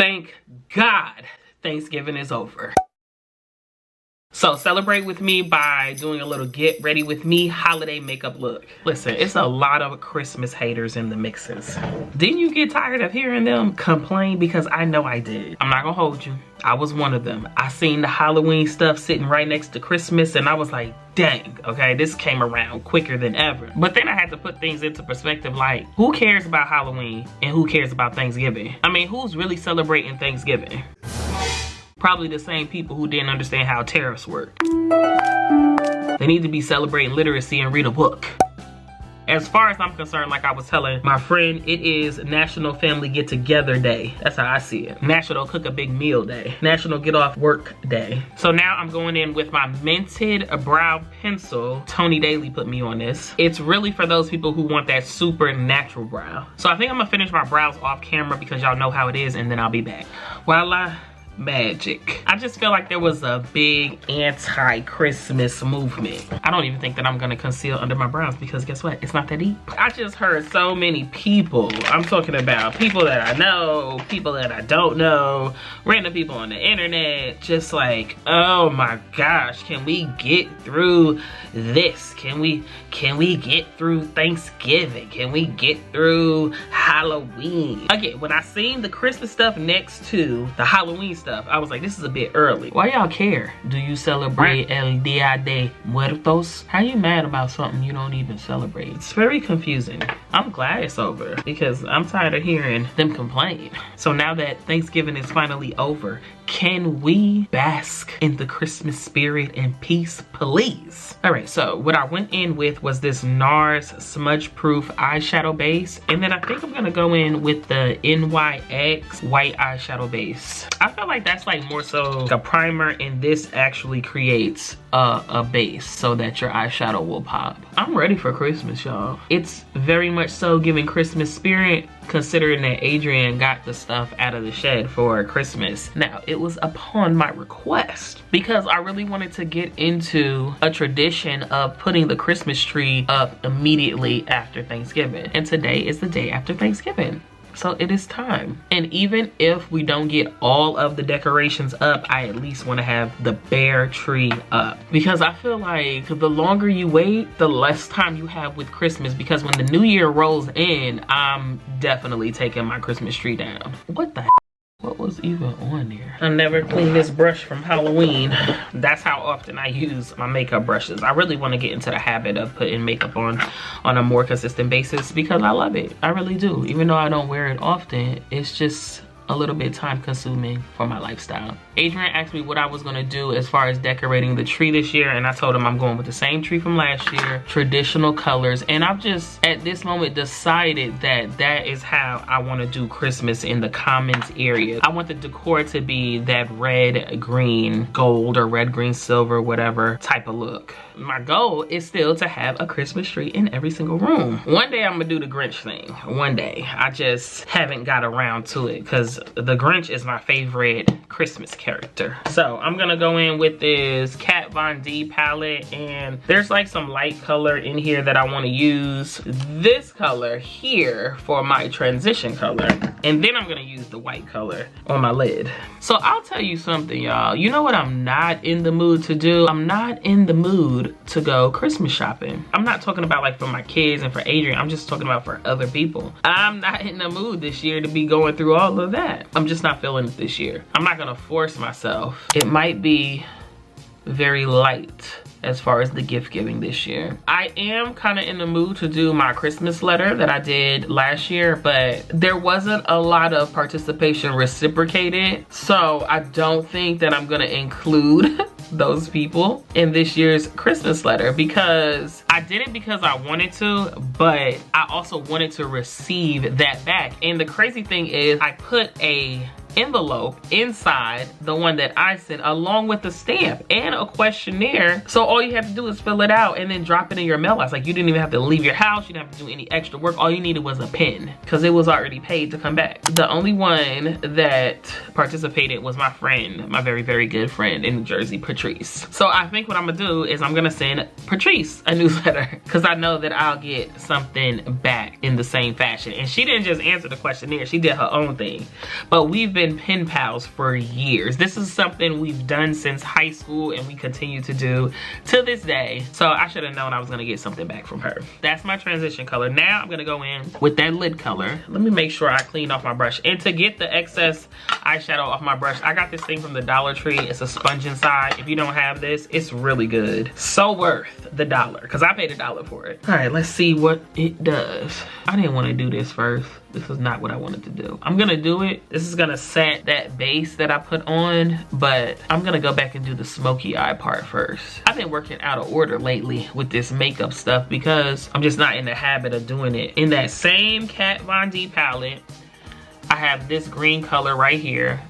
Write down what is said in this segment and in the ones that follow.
Thank God Thanksgiving is over. So celebrate with me by doing a little get ready with me holiday makeup look. Listen, it's a lot of Christmas haters in the mixes. Didn't you get tired of hearing them complain? Because I know I did. I'm not gonna hold you. I was one of them. I seen the Halloween stuff sitting right next to Christmas and I was like, dang, okay, this came around quicker than ever. But then I had to put things into perspective, like, who cares about Halloween and who cares about Thanksgiving? I mean, who's really celebrating Thanksgiving? Probably the same people who didn't understand how tariffs work. They need to be celebrating literacy and read a book. As far as I'm concerned, like I was telling my friend, it is National Family Get Together Day. That's how I see it. National Cook a Big Meal Day. National Get Off Work Day. So now I'm going in with my Mented Brow Pencil. Tony Daly put me on this. It's really for those people who want that super natural brow. So I think I'm gonna finish my brows off camera because y'all know how it is, and then I'll be back. Voila. Magic. I just feel like there was a big anti-Christmas movement. I don't even think that I'm gonna conceal under my brows because guess what? It's not that deep. I just heard so many people. I'm talking about people that I know, people that I don't know, random people on the internet, just like, oh my gosh, can we get through this? Can we get through Thanksgiving? Can we get through Halloween? Again, when I seen the Christmas stuff next to the Halloween stuff, I was like, this is a bit early. Why y'all care? Do you celebrate El Dia de Muertos? How you mad about something you don't even celebrate? It's very confusing. I'm glad it's over because I'm tired of hearing them complain. So now that Thanksgiving is finally over, can we bask in the Christmas spirit and peace, please? All right, so what I went in with was this NARS smudge proof eyeshadow base, and then I think I'm gonna go in with the NYX white eyeshadow base. I feel like that's like more so a primer, and this actually creates a base so that your eyeshadow will pop. I'm ready for Christmas, y'all. It's very much so giving Christmas spirit, considering that Adrian got the stuff out of the shed for Christmas. Now, it was upon my request because I really wanted to get into a tradition of putting the Christmas tree up immediately after Thanksgiving. And today is the day after Thanksgiving. So it is time. And even if we don't get all of the decorations up, I at least want to have the bare tree up. Because I feel like the longer you wait, the less time you have with Christmas. Because when the new year rolls in, I'm definitely taking my Christmas tree down. What the heck? What was even on there? I never cleaned this brush from Halloween. That's how often I use my makeup brushes. I really want to get into the habit of putting makeup on a more consistent basis because I love it. I really do. Even though I don't wear it often, it's just a little bit time consuming for my lifestyle. Adrian asked me what I was gonna do as far as decorating the tree this year, and I told him I'm going with the same tree from last year, traditional colors, and I've just at this moment decided that that is how I want to do Christmas in the commons area. I want the decor to be that red, green, gold, or red, green, silver, whatever type of look. My goal is still to have a Christmas tree in every single room. One day I'm gonna do the Grinch thing. One day. I just haven't got around to it because the Grinch is my favorite Christmas character. So I'm gonna go in with this Kat Von D palette, and there's like some light color in here that I want to use. This color here for my transition color, and then I'm gonna use the white color on my lid. So I'll tell you something, y'all. You know what I'm not in the mood to do? I'm not in the mood to go Christmas shopping. I'm not talking about like for my kids and for Adrian. I'm just talking about for other people. I'm not in the mood this year to be going through all of that. I'm just not feeling it this year. I'm not gonna force myself. It might be very light as far as the gift giving this year. I am kind of in the mood to do my Christmas letter that I did last year, but there wasn't a lot of participation reciprocated. So I don't think that I'm gonna include those people in this year's Christmas letter because I did it because I wanted to, but I also wanted to receive that back. And the crazy thing is I put a envelope inside the one that I sent along with the stamp and a questionnaire. So all you have to do is fill it out and then drop it in your mailbox. Like you didn't even have to leave your house. You didn't have to do any extra work. All you needed was a pen because it was already paid to come back. The only one that participated was my friend, my very, very good friend in New Jersey, Patrice. So I think what I'm gonna do is I'm gonna send Patrice a newsletter because I know that I'll get something back in the same fashion. And she didn't just answer the questionnaire, she did her own thing. But we've been been pen pals for years. This is something we've done since high school and we continue to do to this day. So I should have known I was gonna get something back from her. That's my transition color. Now I'm gonna go in with that lid color. Let me make sure I clean off my brush. And to get the excess eyeshadow off my brush, I got this thing from the Dollar Tree. It's a sponge inside. If you don't have this, it's really good. So worth the $1 because I paid $1 for it. All right, let's see what it does. I didn't want to do this first. This is not what I wanted to do. I'm gonna do it. This is gonna set that base that I put on, but I'm gonna go back and do the smoky eye part first. I've been working out of order lately with this makeup stuff because I'm just not in the habit of doing it. In that same Kat Von D palette, I have this green color right here,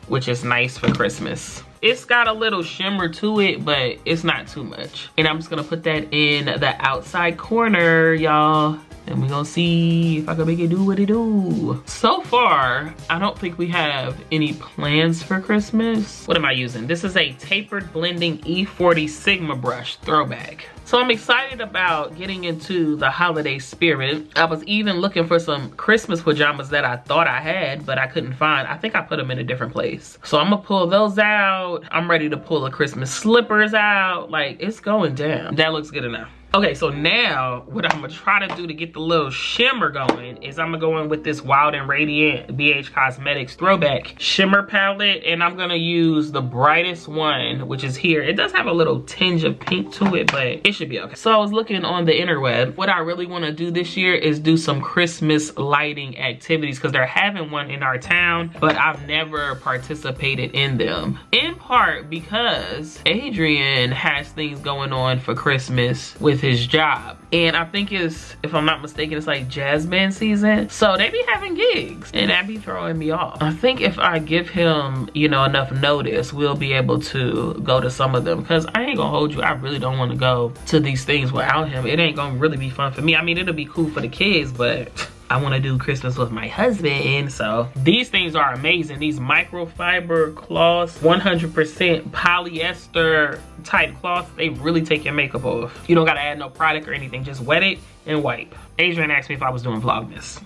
which is nice for Christmas. It's got a little shimmer to it, but it's not too much. And I'm just gonna put that in the outside corner, y'all. And we're gonna see if I can make it do what it do. So far, I don't think we have any plans for Christmas. What am I using? This is a tapered blending E40 Sigma brush throwback. So I'm excited about getting into the holiday spirit. I was even looking for some Christmas pajamas that I thought I had, but I couldn't find. I think I put them in a different place. So I'm gonna pull those out. I'm ready to pull the Christmas slippers out. Like, it's going down. That looks good enough. Okay, so now what I'm gonna try to do to get the little shimmer going is I'm gonna go in with this Wild and Radiant BH Cosmetics throwback shimmer palette, and I'm gonna use the brightest one, which is here. It does have a little tinge of pink to it, but it should be okay. So I was looking on the interweb. What I really wanna do this year is do some Christmas lighting activities because they're having one in our town, but I've never participated in them. In part because Adrian has things going on for Christmas with his job, and I think it's, if I'm not mistaken, it's like jazz band season, so they be having gigs and that be throwing me off. I think if I give him, you know, enough notice, we'll be able to go to some of them, because I ain't gonna hold you, I really don't want to go to these things without him. It ain't gonna really be fun for me. I mean, it'll be cool for the kids, but I want to do Christmas with my husband. So these things are amazing. These microfiber cloths, 100% polyester type cloths, they really take your makeup off. You don't gotta add no product or anything, just wet it and wipe. Adrian asked me if I was doing Vlogmas.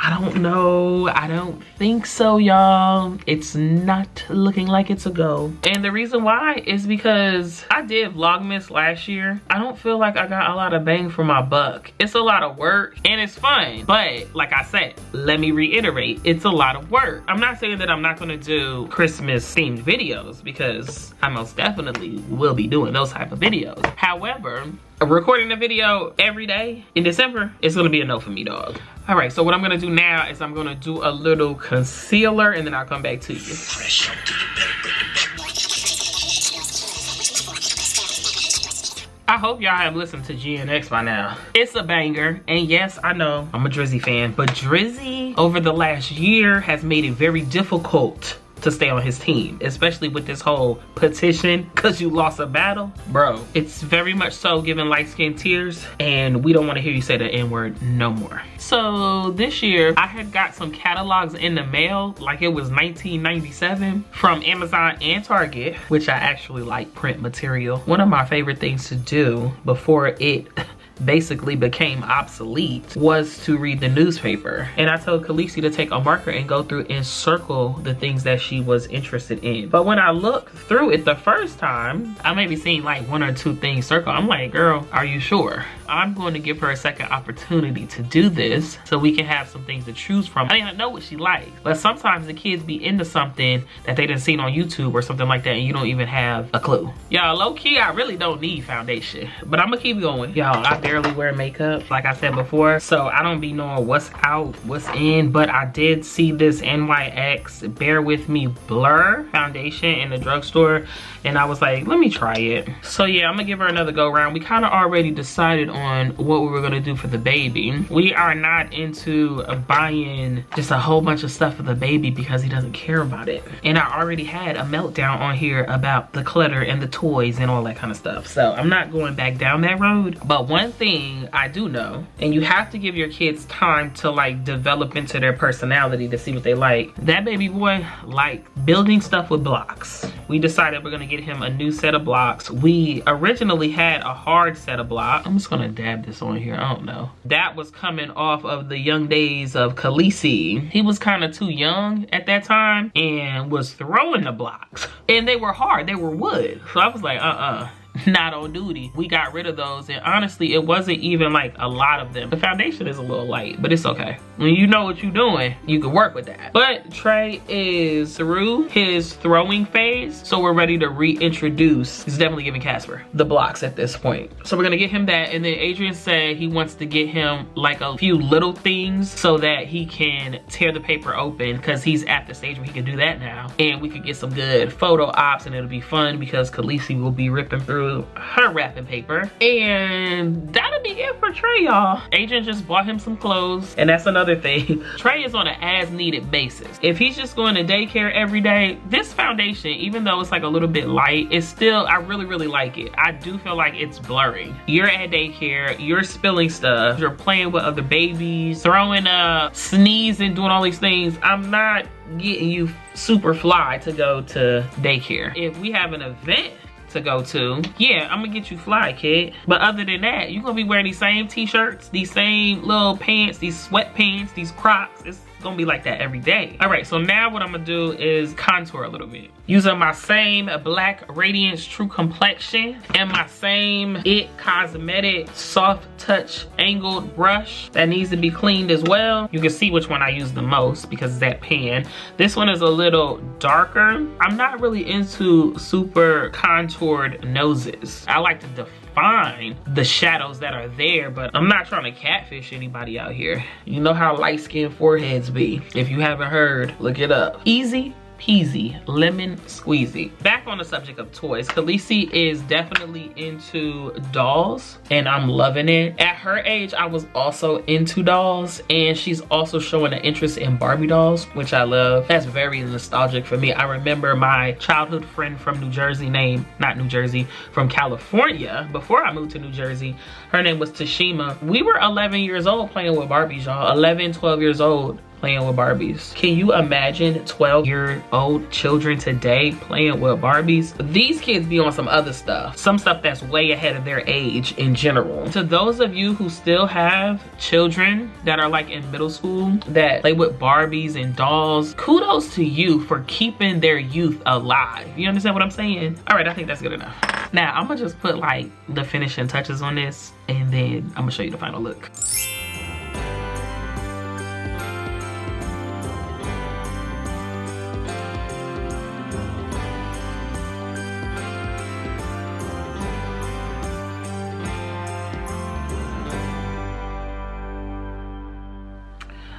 I don't know. I don't think so, y'all. It's not looking like it's a go. And the reason why is because I did Vlogmas last year. I don't feel like I got a lot of bang for my buck. It's a lot of work and it's fun. But like I said, let me reiterate, it's a lot of work. I'm not saying that I'm not gonna do Christmas themed videos, because I most definitely will be doing those type of videos. However, recording a video every day in December is gonna be a no for me, dog. All right, so what I'm gonna do now is I'm gonna do a little concealer and then I'll come back to you. I hope y'all have listened to GNX by now. It's a banger, and yes, I know I'm a Drizzy fan, but Drizzy over the last year has made it very difficult to stay on his team, especially with this whole petition because you lost a battle. Bro, it's very much so giving light skin tears, and we don't want to hear you say the N-word no more. So this year I had got some catalogs in the mail like it was 1997 from Amazon and Target, which I actually like print material. One of my favorite things to do before it basically became obsolete was to read the newspaper. And I told Khaleesi to take a marker and go through and circle the things that she was interested in. But when I looked through it the first time, I maybe seen like 1 or 2 things circled. I'm like, girl, are you sure? I'm going to give her a second opportunity to do this so we can have some things to choose from. I didn't know what she liked, but sometimes the kids be into something that they didn't see on YouTube or something like that, and you don't even have a clue. Y'all, low-key, I really don't need foundation, but I'm gonna keep going. Y'all, I barely wear makeup, like I said before, so I don't be knowing what's out, what's in, but I did see this NYX Bear With Me Blur foundation in the drugstore, and I was like, let me try it. So yeah, I'm gonna give her another go round. We kind of already decided on what we were gonna do for the baby. We are not into buying just a whole bunch of stuff for the baby because he doesn't care about it. And I already had a meltdown on here about the clutter and the toys and all that kind of stuff. So I'm not going back down that road. But one one thing I do know, and you have to give your kids time to like develop into their personality to see what they like. That baby boy like building stuff with blocks. We decided we're gonna get him a new set of blocks. We originally had a hard set of blocks. I'm just gonna dab this on here, I don't know. That was coming off of the young days of Khaleesi. He was kind of too young at that time and was throwing the blocks. And they were hard, they were wood. So I was like, not on duty. We got rid of those, and honestly it wasn't even like a lot of them. The foundation is a little light, but it's okay. When you know what you're doing, you can work with that. But Trey is through his throwing phase, so we're ready to reintroduce, he's definitely giving Casper the blocks at this point. So we're gonna get him that, and then Adrian said he wants to get him like a few little things so that he can tear the paper open, because he's at the stage where he can do that now, and we could get some good photo ops, and it'll be fun because Khaleesi will be ripping through her wrapping paper. And that'll be it for Trey, y'all. Adrian just bought him some clothes, and that's another thing. Trey is on an as needed basis. If he's just going to daycare every day, this foundation, even though it's like a little bit light, it's still, I really like it. I do feel like it's blurring. You're at daycare, you're spilling stuff, you're playing with other babies, throwing up, sneezing, doing all these things. I'm not getting you super fly to go to daycare. If we have an event to go to, yeah, I'm gonna get you fly, kid. But other than that, you're gonna be wearing these same t-shirts, these same little pants, these sweatpants, these Crocs. It's gonna be like that every day. All right, so now what I'm gonna do is contour a little bit. Using my same Black Radiance True Complexion and my same It Cosmetic Soft Touch Angled Brush that needs to be cleaned as well. You can see which one I use the most because it's that pan. This one is a little darker. I'm not really into super contoured noses. I like to define the shadows that are there, but I'm not trying to catfish anybody out here. You know how light-skinned foreheads be. If you haven't heard, look it up. Easy peasy, lemon squeezy. Back on the subject of toys, Khaleesi is definitely into dolls, and I'm loving it. At her age, I was also into dolls, and she's also showing an interest in Barbie dolls, which I love. That's very nostalgic for me. I remember my childhood friend from New Jersey from California, before I moved to New Jersey. Her name was Tashima. We were 11 years old playing with Barbies, y'all. 11, 12 years old. Playing with Barbies. Can you imagine 12-year-old children today playing with Barbies? These kids be on some other stuff. Some stuff that's way ahead of their age in general. To those of you who still have children that are like in middle school that play with Barbies and dolls, kudos to you for keeping their youth alive. You understand what I'm saying? All right, I think that's good enough. Now, I'm gonna just put like the finishing touches on this, and then I'm gonna show you the final look.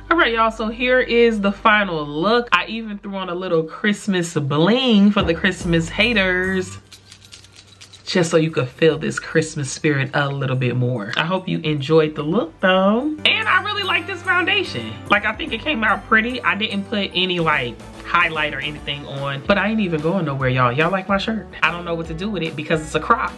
All right, y'all, so here is the final look. I even threw on a little Christmas bling for the Christmas haters, just so you could feel this Christmas spirit a little bit more. I hope you enjoyed the look though. And I really like this foundation. Like, I think it came out pretty. I didn't put any like highlight or anything on, but I ain't even going nowhere, y'all. Y'all like my shirt? I don't know what to do with it because it's a crop.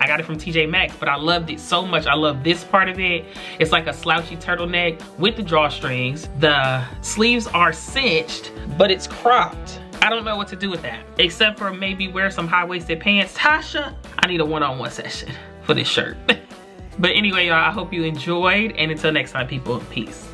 I got it from TJ Maxx, but I loved it so much. I love this part of it. It's like a slouchy turtleneck with the drawstrings. The sleeves are cinched, but it's cropped. I don't know what to do with that, except for maybe wear some high-waisted pants. Tasha, I need a one-on-one session for this shirt. But anyway, y'all, I hope you enjoyed, and until next time, people, peace.